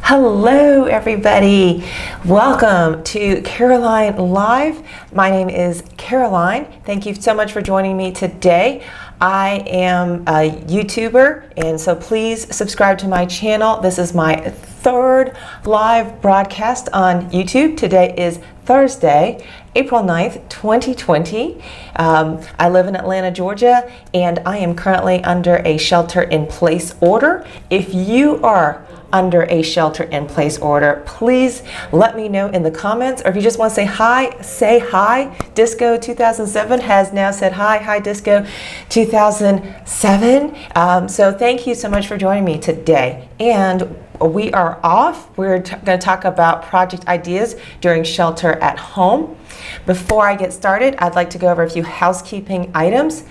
Hello, everybody. Welcome to Caroline Live. My name is Caroline. Thank you so much for joining me today. I am a YouTuber, and so please subscribe to my channel. This is my third live broadcast on YouTube. Today is Thursday, April 9th, 2020. I live in Atlanta, Georgia, and I am currently under a shelter-in-place order. If you are under a shelter-in-place order, please let me know in the comments, or if you just want to say hi, say hi. Disco 2007 has now said hi. Hi, Disco 2007. So thank you so much for joining me today. And we are off. We're going to talk about project ideas during shelter at home. Before I get started, I'd like to go over a few housekeeping items.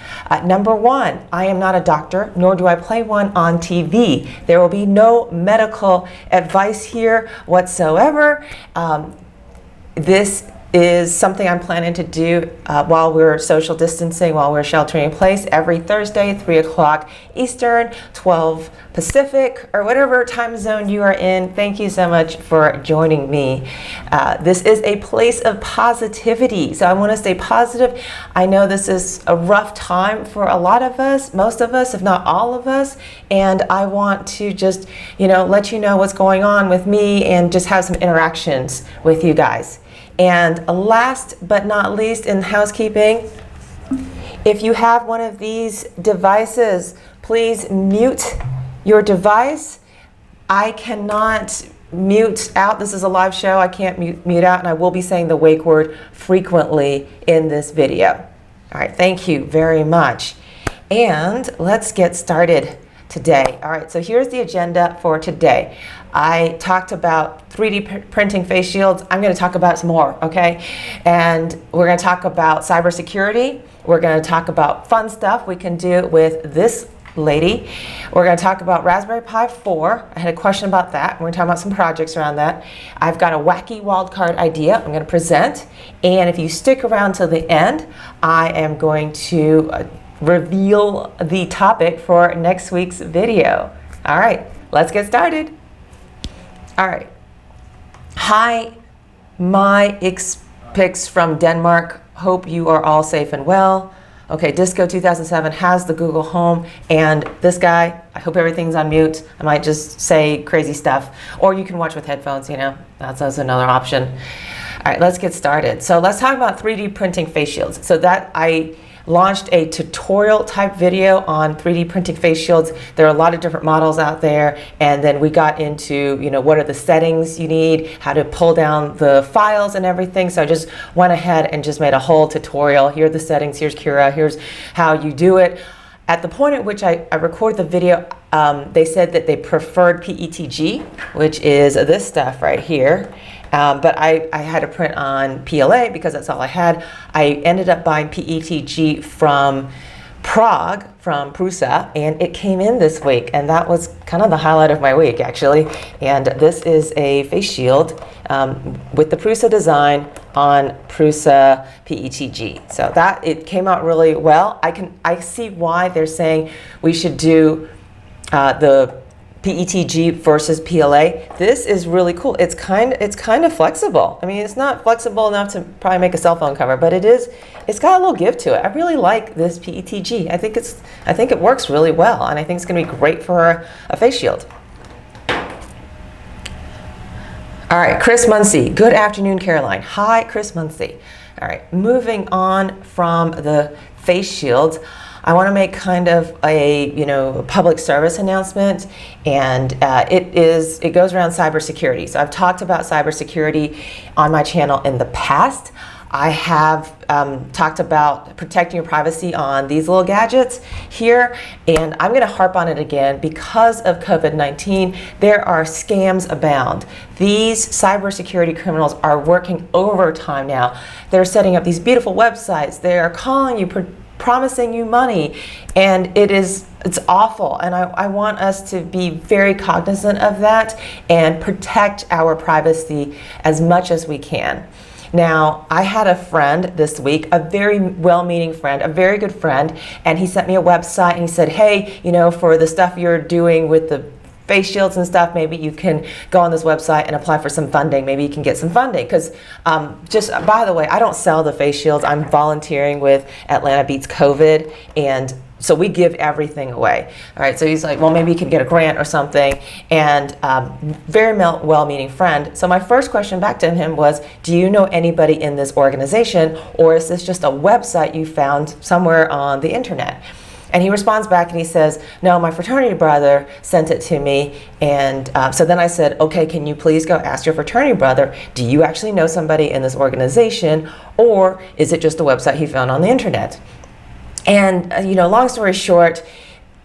Number one, I am not a doctor, nor do I play one on TV. There will be no medical advice here whatsoever. This is something I'm planning to do while we're social distancing, while we're sheltering in place, every Thursday, 3 o'clock Eastern, 12 Pacific, or whatever time zone you are in. Thank you so much for joining me. This is a place of positivity, so I want to stay positive. I know this is a rough time for a lot of us, most of us, if not all of us, and I want to just, let you know what's going on with me and just have some interactions with you guys. And last but not least in housekeeping, if you have one of these devices, please mute your device. I cannot mute out. This is a live show. I can't mute out, and I will be saying the wake word frequently in this video. All right, thank you very much. And let's get started today. All right, so here's the agenda for today. I talked about 3D printing face shields. I'm going to talk about some more, okay? And we're going to talk about cybersecurity. We're going to talk about fun stuff we can do with this lady. We're going to talk about Raspberry Pi 4. I had a question about that. We're going to talk about some projects around that. I've got a wacky wildcard idea I'm going to present. And if you stick around till the end, I am going to reveal the topic for next week's video. All right, let's get started. All right. Hi, my picks from Denmark. Hope you are all safe and well. Okay, Disco 2007 has the Google Home, and this guy, I hope everything's on mute. I might just say crazy stuff, or you can watch with headphones, that's also another option. All right, let's get started. So let's talk about 3D printing face shields. So that I launched a tutorial type video on 3D printing face shields. There are a lot of different models out there, and then we got into what are the settings you need, how to pull down the files and everything. So I just went ahead and just made a whole tutorial. Here are the settings, here's Cura, here's how you do it. At the point at which I recorded the video, they said that they preferred PETG, which is this stuff right here. But I had to print on PLA because that's all I had. I ended up buying PETG from Prague, from Prusa, and it came in this week, and that was kind of the highlight of my week, actually. And this is a face shield with the Prusa design on Prusa PETG. So it came out really well. I see why they're saying we should do the PETG versus PLA. This is really cool. It's kind of flexible. I mean, it's not flexible enough to probably make a cell phone cover, but it's got a little give to it. I really like this PETG. I think it works really well, and I think it's going to be great for a face shield. All right, Chris Muncie. Good afternoon, Caroline. Hi, Chris Muncie. All right, moving on from the face shields, I want to make kind of a public service announcement, and it goes around cybersecurity. So I've talked about cybersecurity on my channel in the past. I have talked about protecting your privacy on these little gadgets here, and I'm going to harp on it again. Because of COVID-19, there are scams abound. These cybersecurity criminals are working overtime now. They're setting up these beautiful websites. They are calling you, promising you money, and it's awful, and I want us to be very cognizant of that and protect our privacy as much as we can. Now, I had a friend this week, a very well-meaning friend, a very good friend, and he sent me a website and he said, hey, for the stuff you're doing with the face shields and stuff, maybe you can go on this website and apply for some funding. Maybe you can get some funding. Because just by the way, I don't sell the face shields. I'm volunteering with Atlanta Beats COVID, and so we give everything away. All right, so he's like, well, maybe you can get a grant or something. And very well-meaning friend. So my first question back to him was, do you know anybody in this organization, or is this just a website you found somewhere on the internet? And he responds back and he says, no, my fraternity brother sent it to me. And so then I said, okay, can you please go ask your fraternity brother, do you actually know somebody in this organization, or is it just a website he found on the internet? And long story short,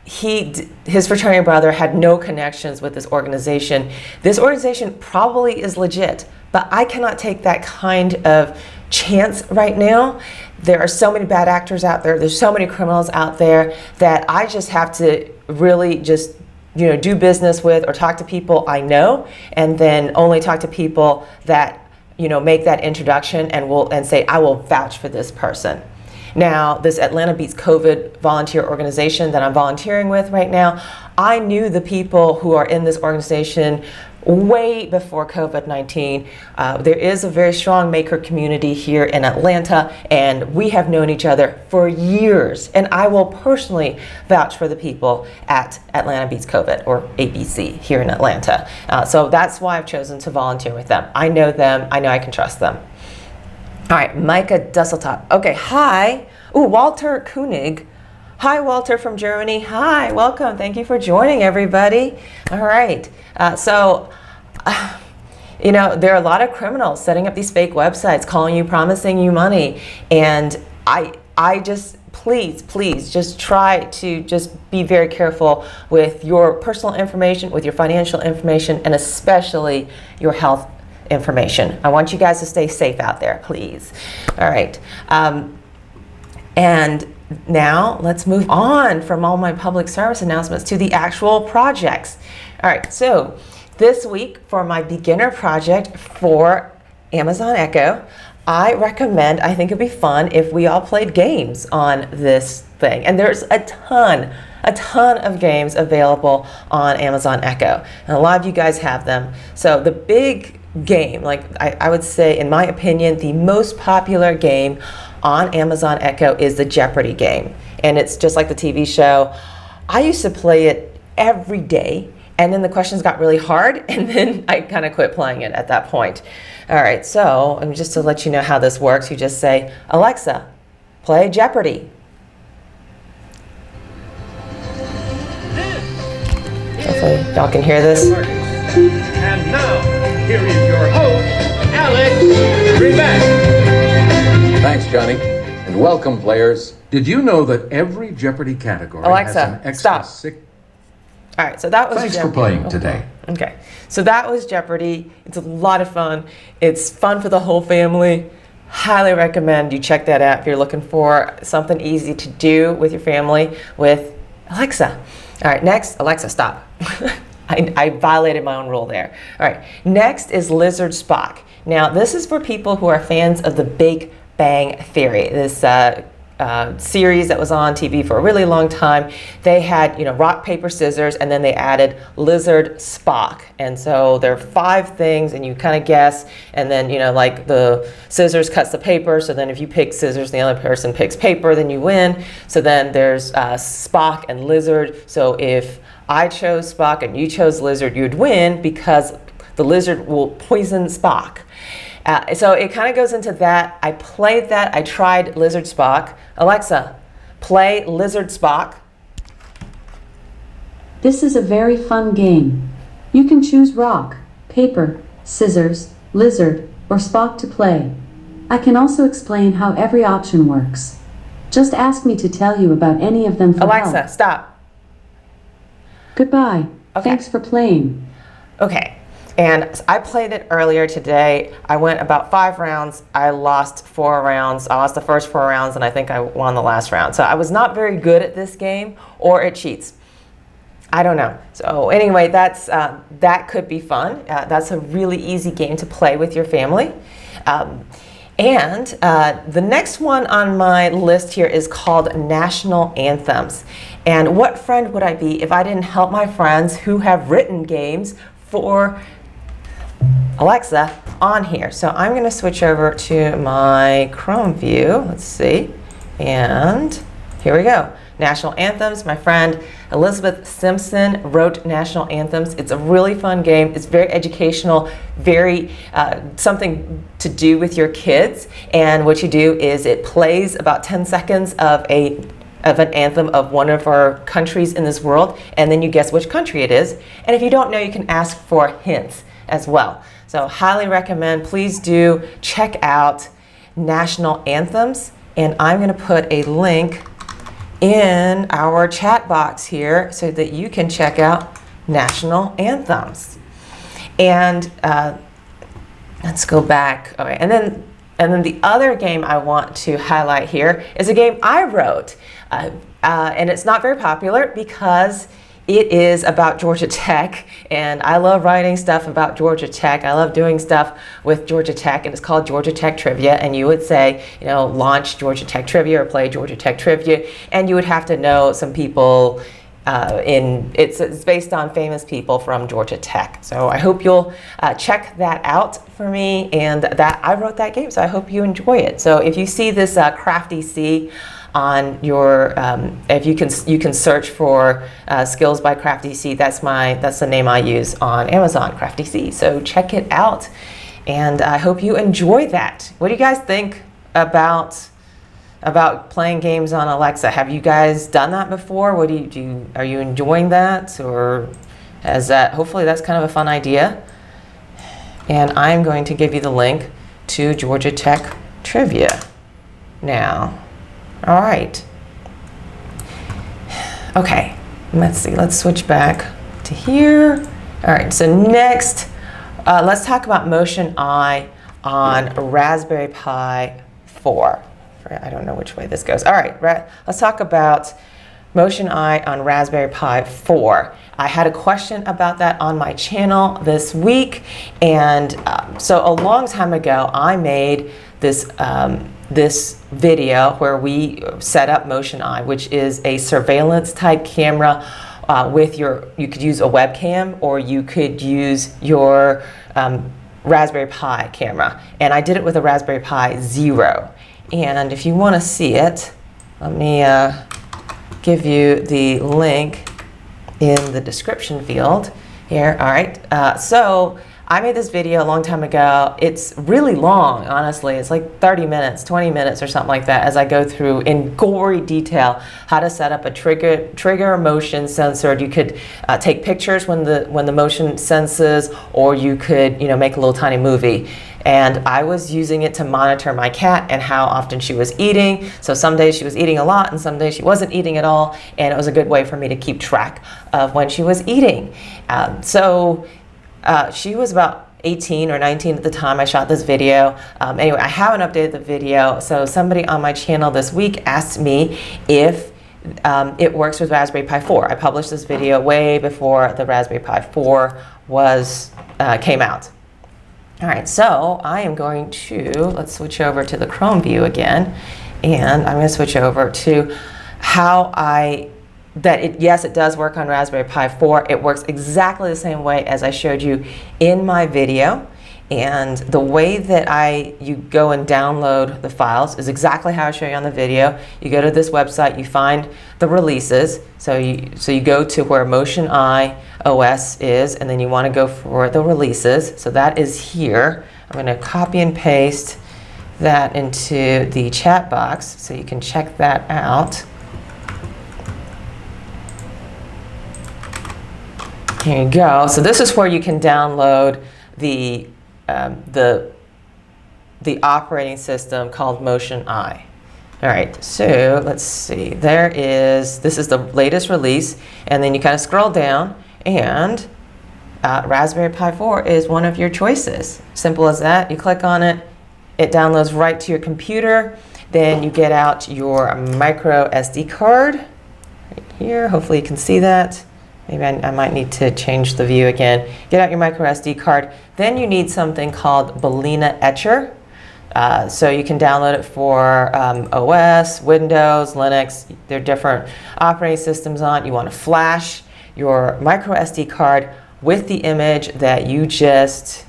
his fraternity brother had no connections with this organization. This organization probably is legit, but I cannot take that kind of chance right now. There are so many bad actors out there. There's so many criminals out there that I just have to really just do business with or talk to people I know, and then only talk to people that make that introduction and say, I will vouch for this person. Now, this Atlanta Beats COVID volunteer organization that I'm volunteering with right now, I knew the people who are in this organization way before COVID-19. There is a very strong maker community here in Atlanta, and we have known each other for years. And I will personally vouch for the people at Atlanta Beats COVID, or ABC, here in Atlanta. So that's why I've chosen to volunteer with them. I know them. I know I can trust them. All right, Micah Dusseltop. Okay, hi. Ooh, Walter Koenig. Hi, Walter from Germany. Hi, welcome. Thank you for joining, everybody. All right. So, there are a lot of criminals setting up these fake websites, calling you, promising you money. And I just, please, just try to just be very careful with your personal information, with your financial information, and especially your health information. I want you guys to stay safe out there, please. All right. And now let's move on from all my public service announcements to the actual projects. All right. So this week for my beginner project for Amazon Echo, I think it'd be fun if we all played games on this thing. And there's a ton of games available on Amazon Echo. And a lot of you guys have them. So the big game, I would say, in my opinion, the most popular game on Amazon Echo is the Jeopardy game. And it's just like the TV show. I used to play it every day, and then the questions got really hard, and then I kind of quit playing it at that point. All right, so just to let you know how this works, you just say, Alexa, play Jeopardy. Hopefully y'all can hear this. And now, here is your host, Alex Trebek. Thanks, Johnny. And welcome, players. Did you know that every Jeopardy category Alexa, has an extra stop. All right, so that was Thanks Jeopardy. for playing today. Okay, so that was Jeopardy. It's a lot of fun. It's fun for the whole family. Highly recommend you check that out if you're looking for something easy to do with your family with Alexa. All right, next, Alexa, stop. I violated my own rule there. All right, next is Lizard Spock. Now, this is for people who are fans of the Big Bang Theory, this series that was on TV for a really long time. They had, rock, paper, scissors, and then they added Lizard Spock. And so there are 5 things, and you kind of guess, and then, like the scissors cuts the paper, so then if you pick scissors, the other person picks paper, then you win. So then there's Spock and Lizard. So if I chose Spock and you chose Lizard, you'd win because the lizard will poison Spock. So it kind of goes into that. I played that. I tried Lizard Spock. Alexa, play Lizard Spock. This is a very fun game. You can choose rock, paper, scissors, lizard, or Spock to play. I can also explain how every option works. Just ask me to tell you about any of them for Alexa, help. stop. Goodbye. Okay. Thanks for playing. Okay. And I played it earlier today. I went about 5 rounds. I lost 4 rounds. I lost the first 4 rounds, and I think I won the last round. So I was not very good at this game, or it cheats. I don't know. So anyway, that could be fun. That's a really easy game to play with your family. And the next one on my list here is called National Anthems. And what friend would I be if I didn't help my friends who have written games for Alexa on here? So I'm going to switch over to my Chrome view. Let's see. And here we go. National Anthems. My friend Elizabeth Simpson wrote National Anthems. It's a really fun game. It's very educational, very something to do with your kids. And what you do is it plays about 10 seconds of an anthem of one of our countries in this world, and then you guess which country it is. And if you don't know, you can ask for hints as well. So highly recommend. Please do check out National Anthems. And I'm going to put a link in our chat box here so that you can check out National Anthems. And let's go back. Okay, and then the other game I want to highlight here is a game I wrote, and it's not very popular because it is about Georgia Tech, and I love writing stuff about Georgia Tech. I love doing stuff with Georgia Tech, and it's called Georgia Tech Trivia. And you would say, you know, launch Georgia Tech Trivia or play Georgia Tech Trivia, and you would have to know some people. It's based on famous people from Georgia Tech. So I hope you'll check that out for me. And that I wrote that game, so I hope you enjoy it. So if you see this Crafty C on your, if you can search for Skills by Crafty C. That's the name I use on Amazon, Crafty C. So check it out, and I hope you enjoy that. What do you guys think about playing games on Alexa? Have you guys done that before? What do you do? Are you enjoying that, or hopefully that's kind of a fun idea? And I'm going to give you the link to Georgia Tech Trivia now. All right. Okay, let's see. Let's switch back to here. All right, so next, let's talk about Motion Eye on Raspberry Pi 4. I don't know which way this goes. All right, let's talk about Motion Eye on Raspberry Pi 4. I had a question about that on my channel this week, and so a long time ago, I made this this video where we set up Motion Eye, which is a surveillance type camera with you could use a webcam, or you could use your Raspberry Pi camera. And I did it with a Raspberry Pi Zero. And if you want to see it, let me give you the link in the description field here. All right, so I made this video a long time ago. It's really long, honestly. It's like 30 minutes, 20 minutes or something like that, as I go through in gory detail how to set up a trigger motion sensor. You could take pictures when the motion senses, or you could make a little tiny movie. And I was using it to monitor my cat and how often she was eating. So some days she was eating a lot, and some days she wasn't eating at all. And it was a good way for me to keep track of when she was eating. She was about 18 or 19 at the time I shot this video. Anyway, I haven't updated the video. So somebody on my channel this week asked me if it works with Raspberry Pi 4. I published this video way before the Raspberry Pi 4 came out. All right, so I am going to, let's switch over to the Chrome view again, and I'm going to switch over to how yes, it does work on Raspberry Pi 4. It works exactly the same way as I showed you in my video. And the way that you go and download the files is exactly how I show you on the video. You go to this website, you find the releases. So you go to where Motion Eye OS is, and then you want to go for the releases. So that is here. I'm going to copy and paste that into the chat box so you can check that out. Here you go. So this is where you can download the operating system called Motion Eye. All right, so let's see. This is the latest release, and then you kind of scroll down, and Raspberry Pi 4 is one of your choices. Simple as that. You click on it, it downloads right to your computer. Then you get out your micro SD card right here. Hopefully you can see that. Maybe I might need to change the view again. Get out your micro SD card. Then you need something called Balena Etcher. So you can download it for OS, Windows, Linux. There are different operating systems on it. You want to flash your micro SD card with the image that you just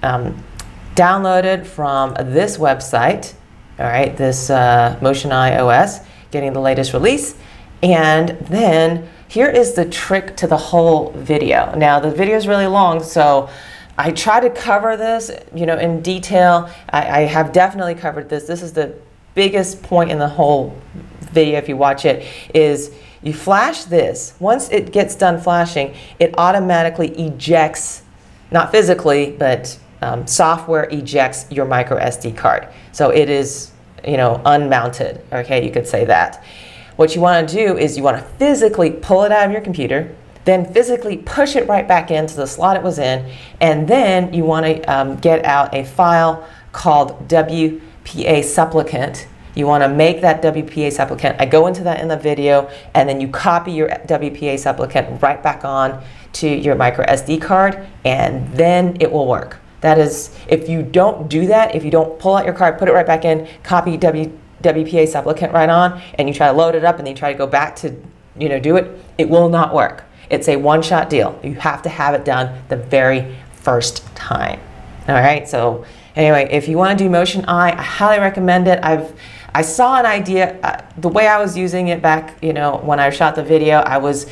downloaded from this website. All right, this MotionEye OS, getting the latest release. And then here is the trick to the whole video. Now the video is really long, so I try to cover this, in detail. I have definitely covered this. This is the biggest point in the whole video, if you watch it, is you flash this. Once it gets done flashing, it automatically ejects, not physically, but software ejects your micro SD card. So it is, unmounted, okay, you could say that. What you want to do is you want to physically pull it out of your computer, then physically push it right back into the slot it was in, and then you want to get out a file called WPA supplicant. You want to make that WPA supplicant. I go into that in the video, and then you copy your WPA supplicant right back on to your micro SD card, and then it will work. That is, if you don't do that, if you don't pull out your card, put it right back in, copy WPA supplicant right on, and you try to load it up and then you try to go back to do it, it will not work. It's a one-shot deal. You have to have it done the very first time. All right, so anyway, if you want to do MotionEye, I highly recommend it. I saw an idea, the way I was using it back, when I shot the video, I was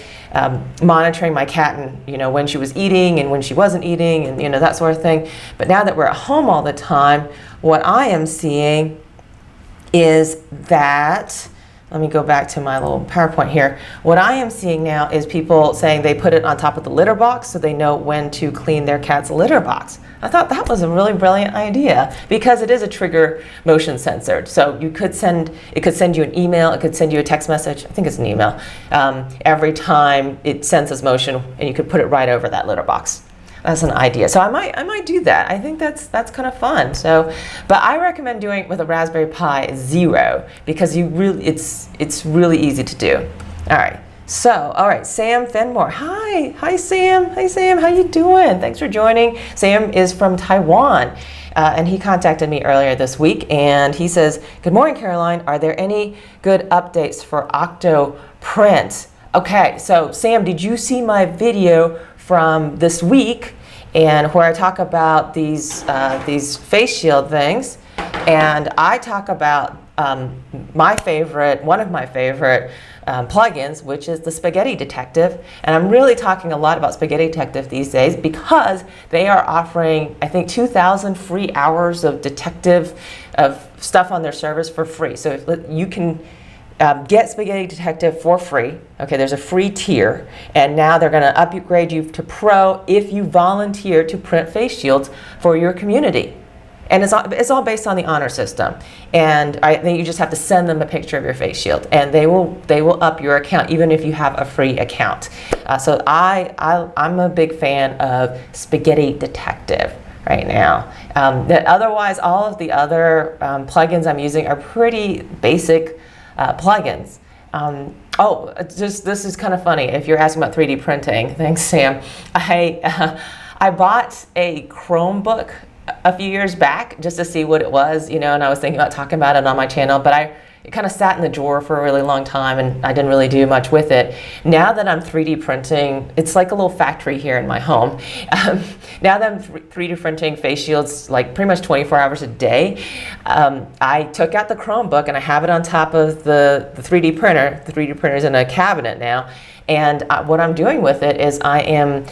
monitoring my cat and, when she was eating and when she wasn't eating and, that sort of thing. But now that we're at home all the time, what I am seeing is that, let me go back to my little PowerPoint here. What I am seeing now is people saying they put it on top of the litter box so they know when to clean their cat's litter box. I thought that was a really brilliant idea because it is a trigger motion censored. So it could send you an email, it could send you a text message, I think it's an email, every time it senses motion, and you could put it right over that litter box. That's an idea. So I might do that. I think that's kind of fun. So, but I recommend doing it with a Raspberry Pi Zero because it's really easy to do. All right. So, all right, Sam Fenmore. Hi Sam. Hi Sam. How you doing? Thanks for joining. Sam is from Taiwan, and he contacted me earlier this week, and he says, "Good morning, Caroline. Are there any good updates for Octoprint?" Okay. So, Sam, did you see my video from this week, and where I talk about these face shield things, and I talk about one of my favorite plugins, which is the Spaghetti Detective. And I'm really talking a lot about Spaghetti Detective these days because they are offering, I think, 2,000 free hours of detective of stuff on their service for free. So you can get Spaghetti Detective for free. Okay, there's a free tier, and now they're going to upgrade you to Pro if you volunteer to print face shields for your community. And it's all based on the honor system. And I think you just have to send them a picture of your face shield, and they will up your account even if you have a free account. So I'm a big fan of Spaghetti Detective right now. Otherwise, all of the other plugins I'm using are pretty basic plugins. This is kind of funny. If you're asking about 3D printing, thanks, Sam. I bought a Chromebook a few years back just to see what it was, and I was thinking about talking about it on my channel, but it kind of sat in the drawer for a really long time and I didn't really do much with it. Now that I'm 3D printing, it's like a little factory here in my home. Now that I'm 3D printing face shields like pretty much 24 hours a day, I took out the Chromebook and I have it on top of the 3D printer. The 3D printer is in a cabinet now. And what I'm doing with it is I am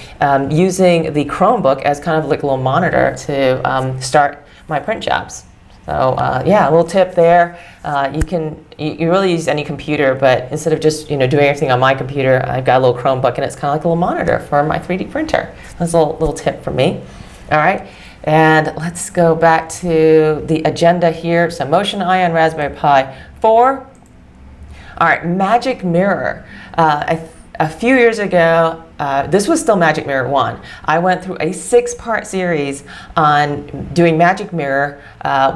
using the Chromebook as kind of like a little monitor to start my print jobs. So yeah, a little tip there. You really use any computer, but instead of just doing everything on my computer, I've got a little Chromebook, and it's kind of like a little monitor for my 3D printer. That's a little tip from me. All right, and let's go back to the agenda here. So MotionEye on Raspberry Pi 4. All right, Magic Mirror. A few years ago, this was still Magic Mirror 1. I went through a 6-part series on doing Magic Mirror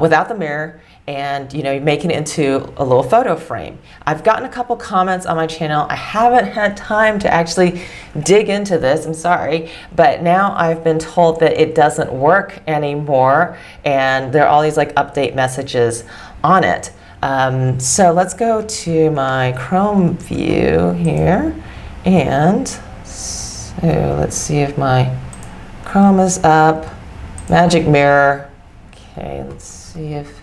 without the mirror, and making it into a little photo frame. I've gotten a couple comments on my channel. I haven't had time to actually dig into this, I'm sorry, but now I've been told that it doesn't work anymore, and there are all these like update messages on it. So let's go to my Chrome view here, and so let's see if my Chrome is up. Magic Mirror. Okay, let's see if,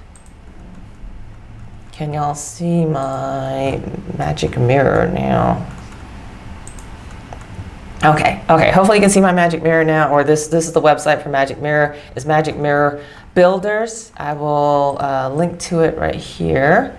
can y'all see my Magic Mirror now? Okay, hopefully you can see my Magic Mirror now, or this is the website for Magic Mirror, is Magic Mirror Builders. I will link to it right here.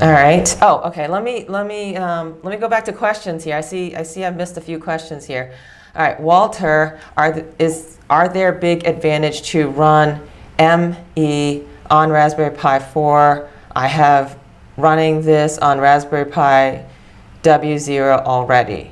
All right. Oh, okay. Let me go back to questions here. I see I've missed a few questions here. All right, Walter, are there big advantage to run ME on Raspberry Pi 4? I have running this on Raspberry Pi W0 already.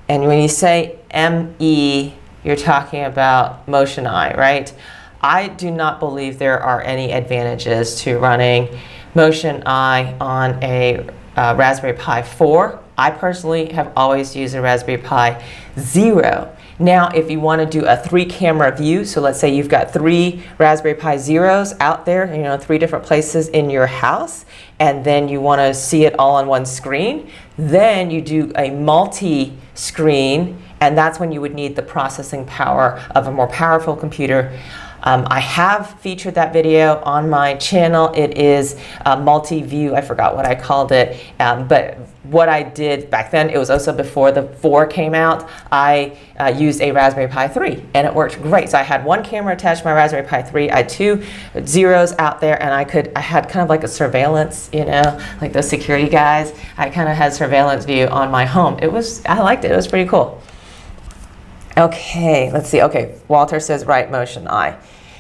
And when you say ME, you're talking about Motion Eye, right? I do not believe there are any advantages to running Motion Eye on a Raspberry Pi 4. I personally have always used a Raspberry Pi Zero. Now, if you want to do a 3-camera view, so let's say you've got 3 Raspberry Pi Zeros out there, 3 different places in your house, and then you want to see it all on one screen, then you do a multi-screen, and that's when you would need the processing power of a more powerful computer. I have featured that video on my channel. It is a multi-view. I forgot what I called it, but what I did back then, it was also before the 4 came out, I used a Raspberry Pi 3, and it worked great. So I had 1 camera attached to my Raspberry Pi 3. I had 2 zeros out there, and I had kind of like a surveillance, like those security guys. I kind of had surveillance view on my home. I liked it. It was pretty cool. Okay, let's see. Okay, Walter says right Motion Eye.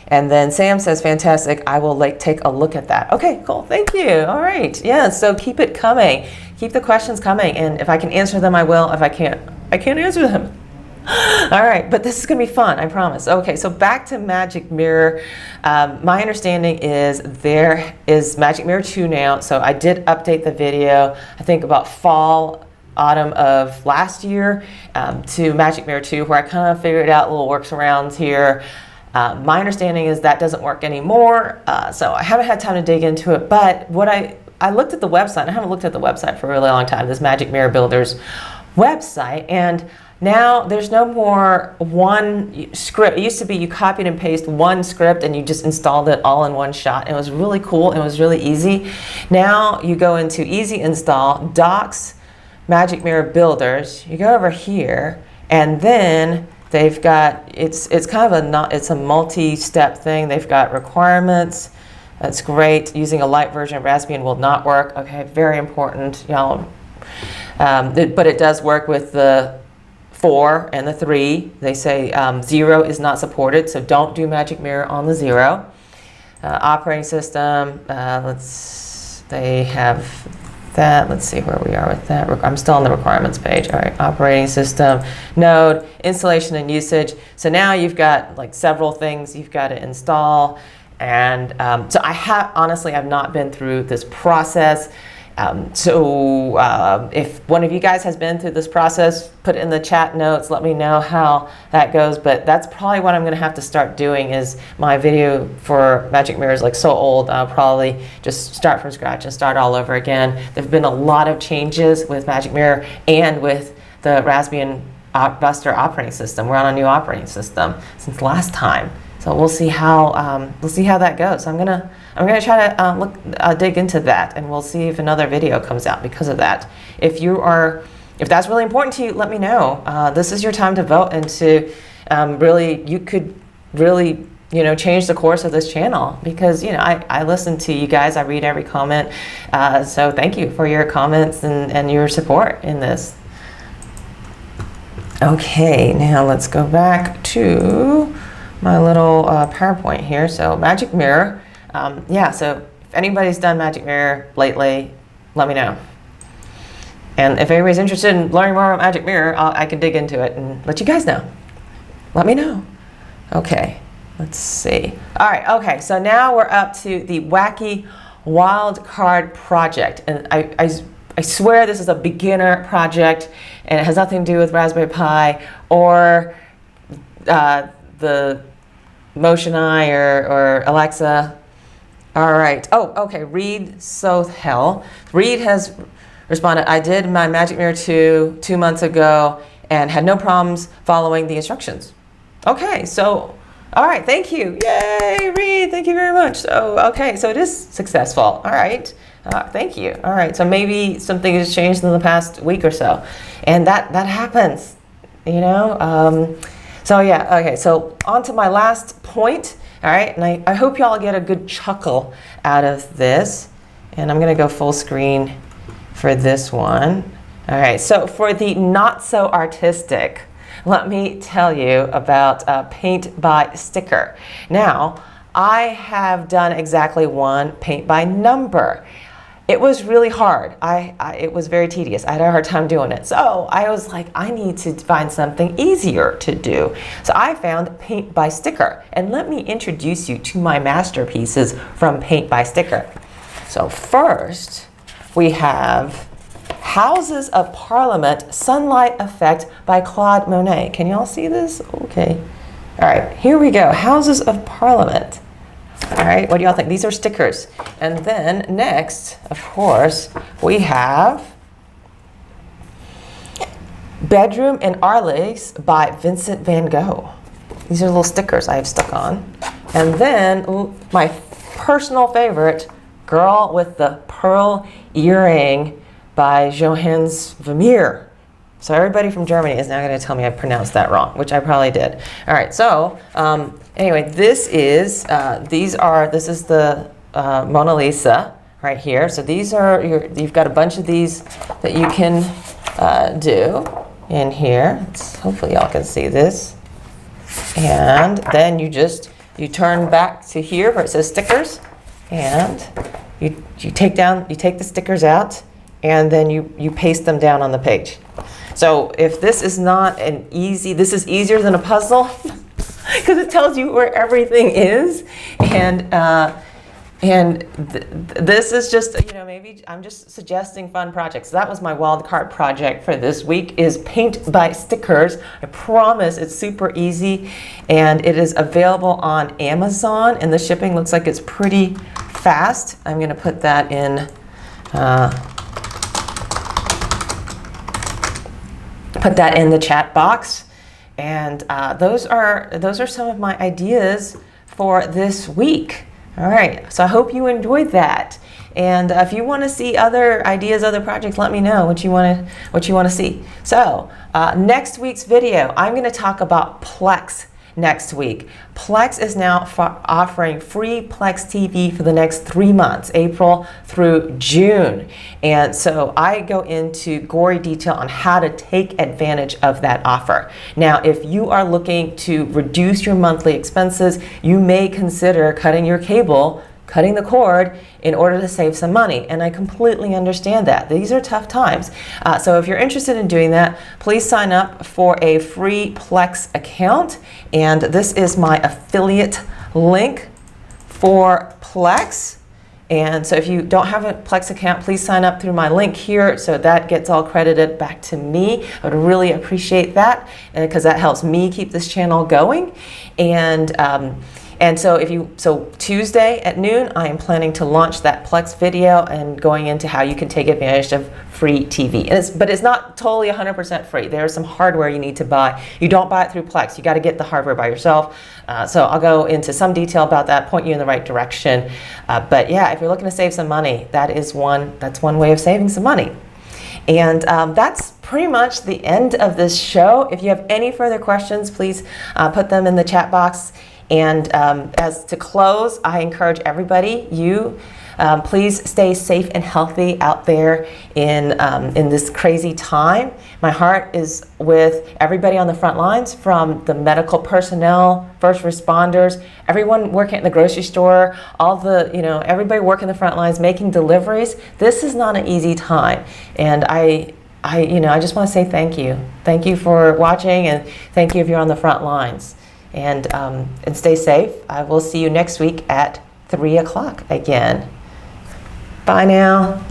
And then Sam says, fantastic, I will take a look at that. Okay, cool, thank you. All right, yeah, so keep it coming. Keep the questions coming, and if I can answer them, I will. If I can't answer them. All right, but this is gonna be fun, I promise. Okay, so back to Magic Mirror. My understanding is there is Magic Mirror 2 now, so I did update the video, I think about autumn of last year to Magic Mirror 2, where I kind of figured out little workarounds here. My understanding is that doesn't work anymore, so I haven't had time to dig into it, but what I looked at the website. I haven't looked at the website for a really long time, this Magic Mirror Builders website, and now there's no more one script. It used to be you copied and pasted one script and you just installed it all in one shot. It was really cool, it was really easy. Now you go into Easy Install, Docs, Magic Mirror Builders, you go over here, and then they've got, it's kind of it's a multi-step thing. They've got requirements. That's great. Using a light version of Raspbian will not work. Okay, very important, y'all. But it does work with the 4 and the 3. They say 0 is not supported, so don't do Magic Mirror on the 0. Operating system, they have that. Let's see where we are with that. I'm still on the requirements page. All right, operating system, node, installation and usage. So now you've got like several things you've got to install. And so honestly, I've not been through this process. If one of you guys has been through this process, put it in the chat notes, let me know how that goes. But that's probably what I'm going to have to start doing. Is my video for Magic Mirror is like so old, I'll probably just start from scratch and start all over again. There have been a lot of changes with Magic Mirror and with the Raspbian Buster operating system. We're on a new operating system since last time. So we'll see how that goes. I'm gonna try to dig into that, and we'll see if another video comes out because of that. If that's really important to you, let me know. This is your time to vote, and to you could really change the course of this channel, because I listen to you guys. I read every comment. So thank you for your comments and your support in this. Okay, now let's go back to my little PowerPoint here. So Magic Mirror, so if anybody's done Magic Mirror lately, let me know. And if anybody's interested in learning more about Magic Mirror, I can dig into it and let you guys know. Let me know. Okay, let's see. All right, okay, so now we're up to the wacky Wildcard project. And I swear this is a beginner project and it has nothing to do with Raspberry Pi or the Motion Eye or Alexa. All right. Oh, okay. Reed Sothel. Reed has responded, I did my Magic Mirror 2 months ago and had no problems following the instructions. Okay, so, all right, thank you. Yay, Reed, thank you very much. So, okay, so it is successful. All right, thank you. All right, so maybe something has changed in the past week or so. And that happens, you know? So yeah, okay, so on to my last point. All right, and I hope y'all get a good chuckle out of this. And I'm gonna go full screen for this one. All right, so for the not so artistic, let me tell you about paint by sticker. Now, I have done exactly one paint by number. It was really hard. It was very tedious. I had a hard time doing it. So I was like, I need to find something easier to do. So I found paint by sticker. And let me introduce you to my masterpieces from paint by sticker. So first, we have Houses of Parliament Sunlight Effect by Claude Monet. Can y'all see this? Okay. All right, here we go. Houses of Parliament. All right, what do y'all think? These are stickers. And then next, of course, we have Bedroom in Arles by Vincent van Gogh. These are little stickers I have stuck on. And then my personal favorite, Girl with the Pearl Earring by Johannes Vermeer. So everybody from Germany is now going to tell me I pronounced that wrong, which I probably did. All right, so anyway, this is the Mona Lisa right here. So these are you've got a bunch of these that you can do in here. Hopefully y'all can see this. And then you turn back to here where it says stickers, and you take the stickers out, and then you paste them down on the page. So if this is not this is easier than a puzzle because it tells you where everything is, and this is just, you know, maybe I'm just suggesting fun projects. So that was my wildcard project for this week, is paint by stickers. I promise it's super easy, and it is available on Amazon, and the shipping looks like it's pretty fast. I'm going to put that in the chat box. And those are some of my ideas for this week. All right, so I hope you enjoyed that. And if you want to see other ideas, other projects, let me know what you want to see. So next week's video, I'm going to talk about Plex next week. Plex is now offering free Plex TV for the next 3 months, April through June. And so I go into gory detail on how to take advantage of that offer. Now, if you are looking to reduce your monthly expenses, you may consider cutting your cable, cutting the cord, in order to save some money. And I completely understand that. These are tough times. So if you're interested in doing that, please sign up for a free Plex account. And this is my affiliate link for Plex. And so if you don't have a Plex account, please sign up through my link here, so that gets all credited back to me. I would really appreciate that, because that helps me keep this channel going. And so Tuesday at noon, I am planning to launch that Plex video and going into how you can take advantage of free TV. But it's not totally 100% free. There's some hardware you need to buy. You don't buy it through Plex. You got to get the hardware by yourself. So I'll go into some detail about that, point you in the right direction. But yeah, if you're looking to save some money, that's one way of saving some money. And that's pretty much the end of this show. If you have any further questions, please put them in the chat box. And as to close, I encourage everybody, please stay safe and healthy out there in this crazy time. My heart is with everybody on the front lines, from the medical personnel, first responders, everyone working at the grocery store, everybody working the front lines, making deliveries. This is not an easy time, and I just want to say thank you. Thank you for watching, and thank you if you're on the front lines. and stay safe. I will see you next week at 3 o'clock again. Bye now.